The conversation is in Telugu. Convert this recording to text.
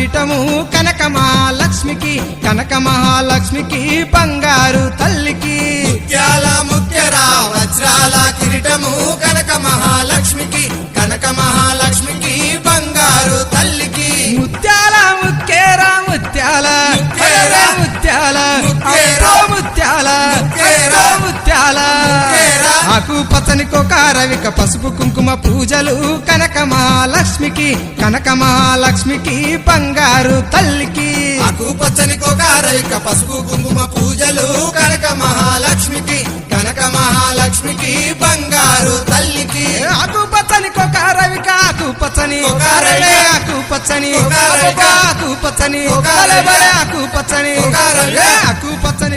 కిరీటము కనక మహాలక్ష్మికి, కనక మహాలక్ష్మికి బంగారు తల్లికి. ముత్యాల ముత్యరా వజ్రాల కిరీటము కనక మహాలక్ష్మికి, కనక మహాలక్ష్మికి బంగారు తల్లికి. ముత్యాల ముక్కేరా ముత్యాల ముక్కేరా, ముత్యాల ముక్కేరా, ముత్యాల ముక్కేరా, ముత్యాల ముక్కేరా. ఆకు పచ్చని కొకారవిక పసుపు కుంకుమ పూజలు కనక మహాలక్ష్మికి, కనక మహాలక్ష్మికి బంగారు తల్లికి. ఆకు పచ్చని కొకారైక పసుపు కుంకుమ పూజలు కనక మహాలక్ష్మికి, కనక మహాలక్ష్మికి బంగారు తల్లికి. ఆకు పచ్చని కొకారవిక ఆకు పచ్చని కొకారవిక, ఆకు పచ్చని కొకారవిక, ఆకు పచ్చని కొకారవిక, ఆకు పచ్చని కొకారవిక. ఆకు పచ్చని